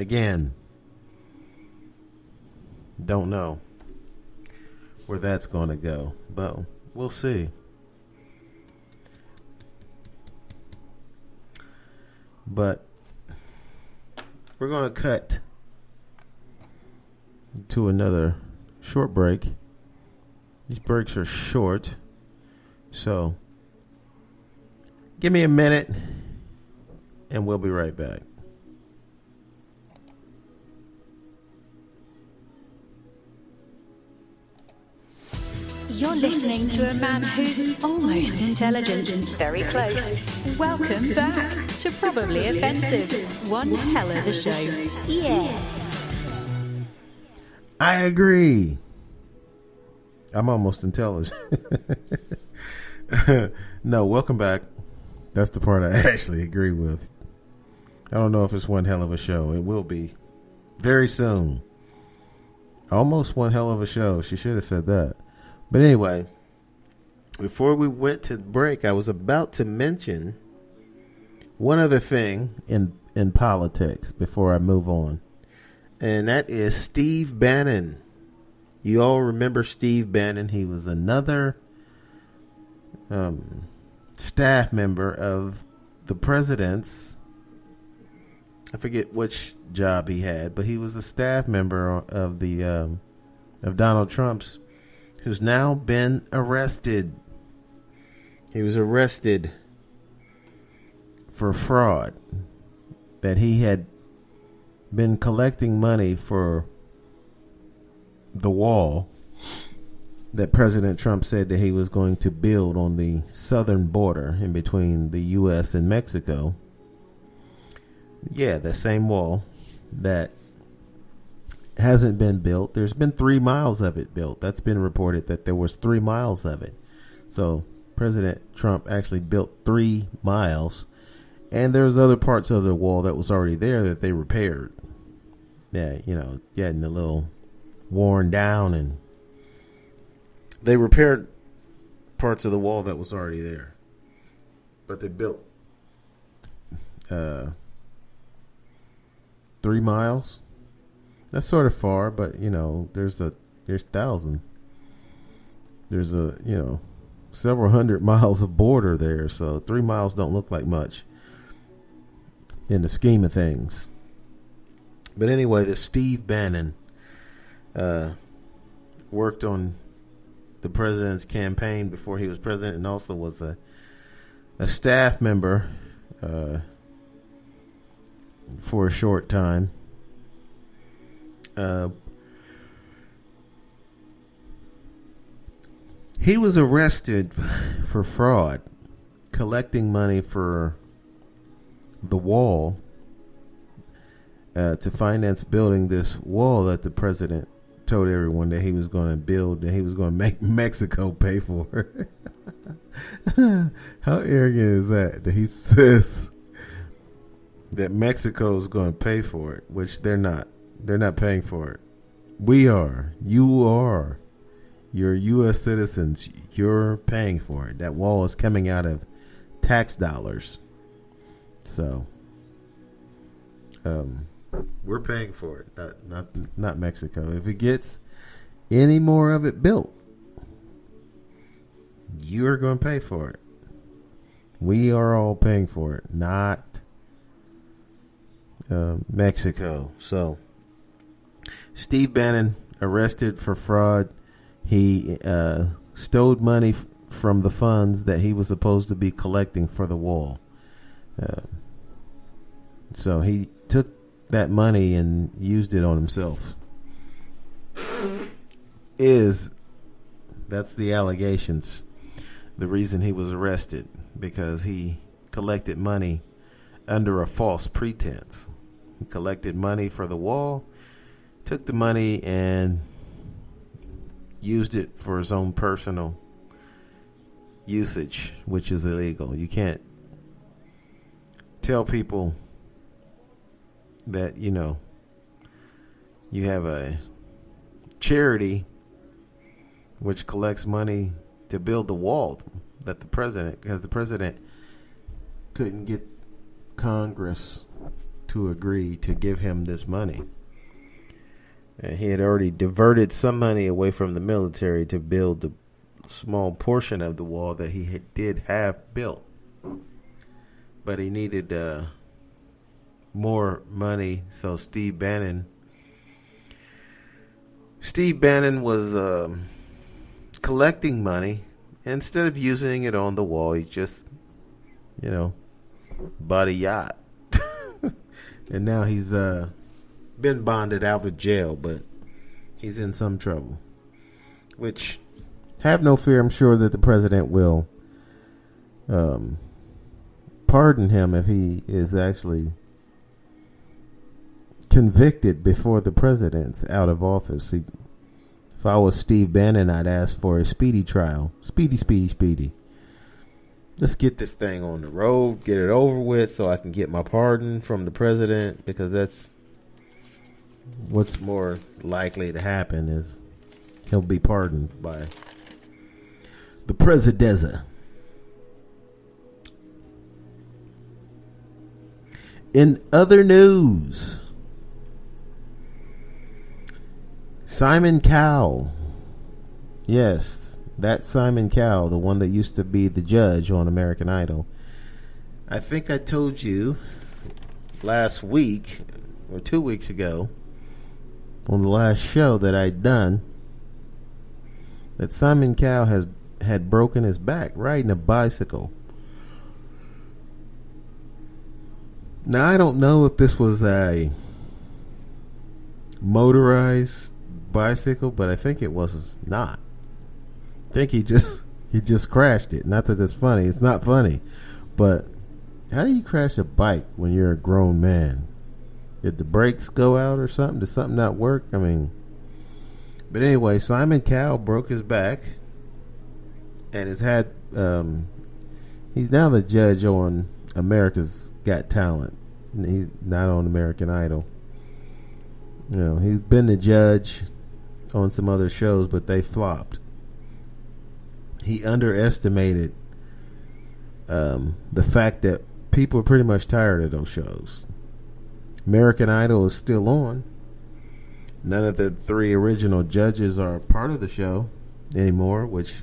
Again, don't know where that's going to go, but we'll see. But we're going to cut to another short break. These breaks are short, so give me a minute and we'll be right back. You're listening to a man who's almost intelligent. Very close. Welcome back to Probably Offensive. One hell of a show. Yeah. I agree. I'm almost intelligent. No, welcome back. That's the part I actually agree with. I don't know if it's one hell of a show. It will be very soon. Almost one hell of a show. She should have said that. But anyway, before we went to break, I was about to mention one other thing in politics before I move on. And that is Steve Bannon. You all remember Steve Bannon. He was another staff member of the president's, I forget which job he had, but he was a staff member of the of Donald Trump's, who's now been arrested. He was arrested for fraud, that he had been collecting money for the wall that President Trump said that he was going to build on the southern border in between the U.S. and Mexico. Yeah, the same wall that hasn't been built. There's been 3 miles of it built. That's been reported that there was 3 miles of it. So President Trump actually built 3 miles, and there's other parts of the wall that was already there that they repaired. Yeah, getting a little worn down, and they repaired parts of the wall that was already there. But they built 3 miles. That's sort of far, but there's thousands. There's several hundred miles of border there, so 3 miles don't look like much in the scheme of things. But anyway, this Steve Bannon worked on the president's campaign before he was president, and also was a staff member for a short time. He was arrested for fraud, collecting money for the wall to finance building this wall that the president told everyone that he was going to build, that he was going to make Mexico pay for. How arrogant is that he says that Mexico is going to pay for it, which they're not. They're not paying for it. We are. You are. You're U.S. citizens. You're paying for it. That wall is coming out of tax dollars. So, we're paying for it. Not Mexico. If it gets any more of it built, you're going to pay for it. We are all paying for it, not Mexico. So, Steve Bannon arrested for fraud. He stole money from the funds that he was supposed to be collecting for the wall. So he took that money and used it on himself. That's the allegations. The reason he was arrested, because he collected money under a false pretense. He collected money for the wall, took the money and used it for his own personal usage, which is illegal. You can't tell people that, you have a charity which collects money to build the wall that because the president couldn't get Congress to agree to give him this money. And he had already diverted some money away from the military to build the small portion of the wall that he did have built. But he needed more money, so Steve Bannon was collecting money. Instead of using it on the wall, he just, bought a yacht. And now he's been bonded out of jail, but he's in some trouble. Which, have no fear, I'm sure that the president will pardon him if he is actually convicted before the president's out of office. If I was Steve Bannon, I'd ask for a speedy trial. Speedy. Let's get this thing on the road, get it over with so I can get my pardon from the president, because that's what's more likely to happen is he'll be pardoned by the presideza. In other news, Simon Cowell. Yes, that Simon Cowell, the one that used to be the judge on American Idol. I think I told you last week or 2 weeks ago on the last show that I'd done that Simon Cowell had broken his back riding a bicycle. Now, I don't know if this was a motorized bicycle, but I think it was not. I think he just crashed it. Not that it's funny. It's not funny. But how do you crash a bike when you're a grown man? Did the brakes go out or something? Did something not work? I mean, but anyway, Simon Cowell broke his back and he's now the judge on America's Got Talent. He's not on American Idol. He's been the judge on some other shows, but they flopped. He underestimated the fact that people are pretty much tired of those shows. American Idol is still on. None of the 3 original judges are part of the show anymore, which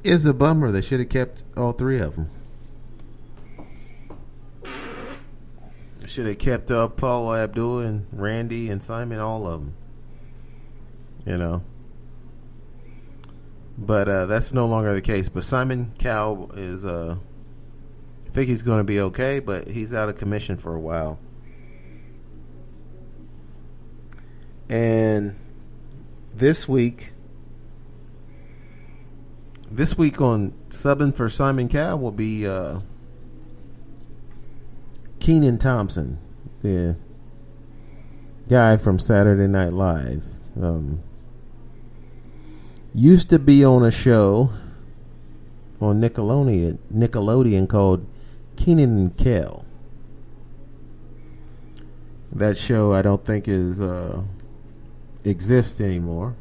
is a bummer. They should have kept all 3 of them. Should have kept up Paula Abdul and Randy and Simon, all of them. But that's no longer the case. But Simon Cowell is, I think he's going to be okay, but he's out of commission for a while. And this week on subbing for Simon Cowell will be Kenan Thompson, the guy from Saturday Night Live. Used to be on a show on Nickelodeon called Kenan and Kel. That show I don't think exists anymore,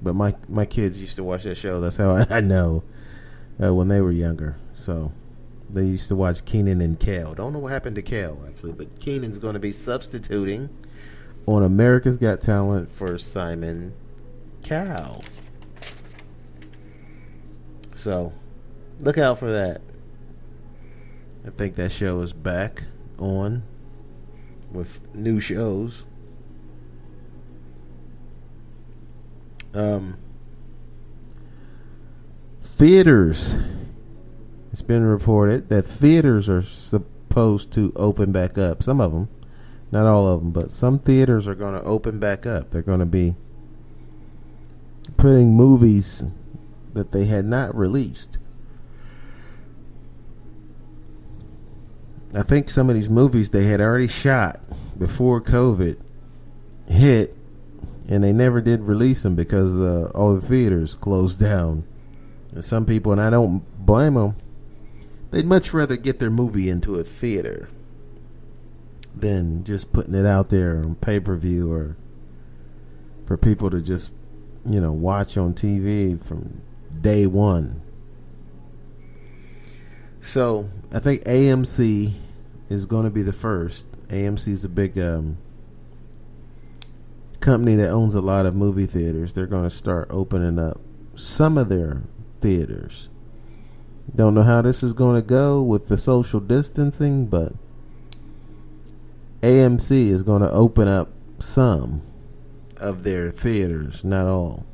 but my kids used to watch that show. That's how I know when they were younger. So they used to watch Kenan and Kel. Don't know what happened to Kel actually, but Kenan's going to be substituting on America's Got Talent for Simon Cowell. So look out for that. I think that show is back on with new shows. Theaters. It's been reported that theaters are supposed to open back up. Some of them, not all of them, but some theaters are going to open back up. They're going to be putting movies that they had not released. I think some of these movies they had already shot before COVID hit, and they never did release them because all the theaters closed down. And some people, and I don't blame them, they'd much rather get their movie into a theater than just putting it out there on pay-per-view or for people to just, watch on TV from day one. So I think AMC is going to be the first AMC is a big company that owns a lot of movie theaters. They're going to start opening up some of their theaters. Don't know how this is going to go with the social distancing, but AMC is going to open up some of their theaters, not all.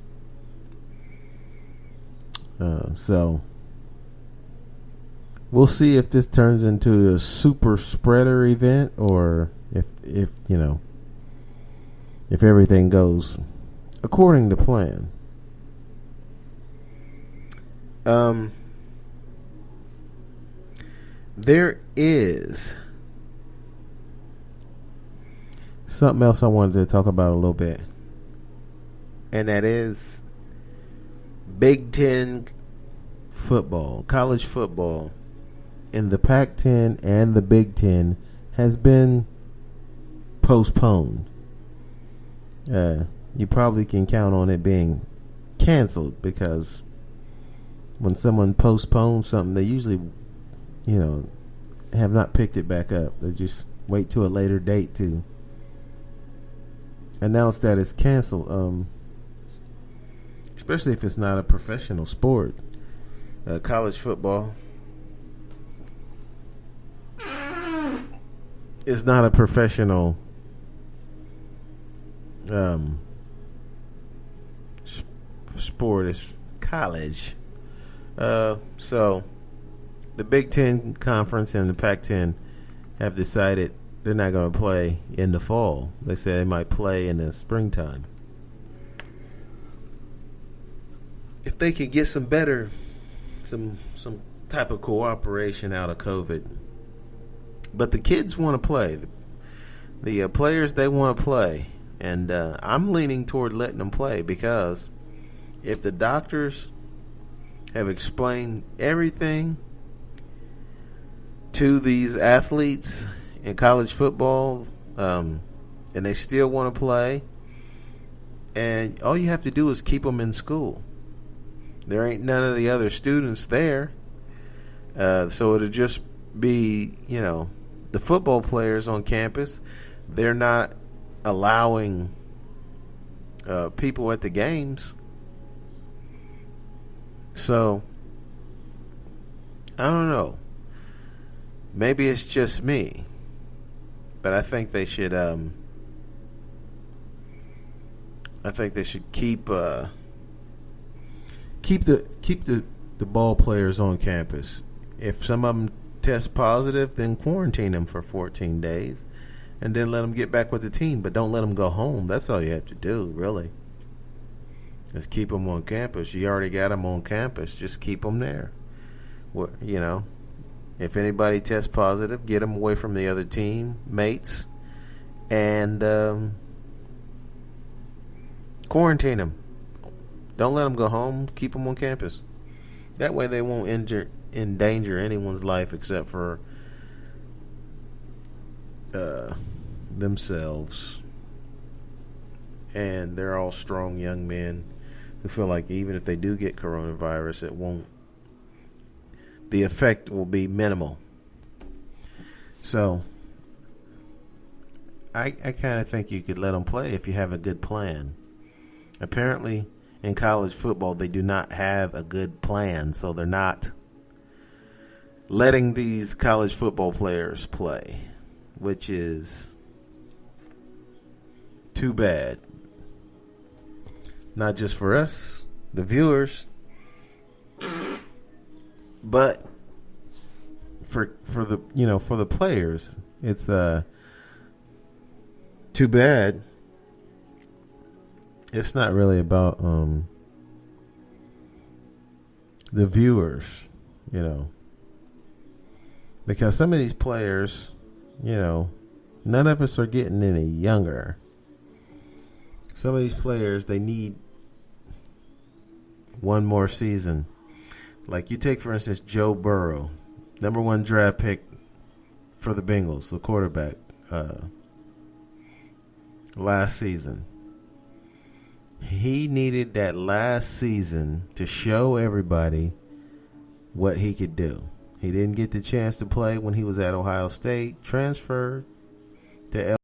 So we'll see if this turns into a super spreader event, or if you know, if everything goes according to plan. There is something else I wanted to talk about a little bit, and that is Big Ten football, college football, in the Pac-10 and the Big Ten has been postponed. You probably can count on it being canceled, because when someone postpones something, they usually, you know, have not picked it back up. They just wait to a later date to announce that it's canceled. Especially if it's not a professional sport. College football is not a professional sport. It's college. So the Big Ten Conference and the Pac-10 have decided they're not going to play in the fall. They say they might play in the springtime. If they can get some type of cooperation out of COVID. But the kids want to play. The players, they want to play. And I'm leaning toward letting them play, because if the doctors have explained everything to these athletes in college football, and they still want to play, and all you have to do is keep them in school. There ain't none of the other students there. So it'll just be, you know, the football players on campus. They're not allowing people at the games. So, I don't know. Maybe it's just me. But I think they should keep the ball players on campus. If some of them test positive, then quarantine them for 14 days and then let them get back with the team. But don't let them go home. That's all you have to do, really. Just keep them on campus. You already got them on campus. Just keep them there. Well, you know, if anybody tests positive, get them away from the other team mates and quarantine them. Don't let them go home. Keep them on campus. That way they won't endanger anyone's life except for themselves. And they're all strong young men who feel like even if they do get coronavirus, the effect will be minimal. So I kind of think you could let them play if you have a good plan. Apparently, in college football, they do not have a good plan, so they're not letting these college football players play, which is too bad. Not just for us, the viewers, but for the players. It's too bad. It's not really about the viewers, you know, because some of these players, you know, none of us are getting any younger. Some of these players, they need one more season. Like you take, for instance, Joe Burrow, number 1 draft pick for the Bengals, the quarterback, last season. He needed that last season to show everybody what he could do. He didn't get the chance to play when he was at Ohio State, transferred, The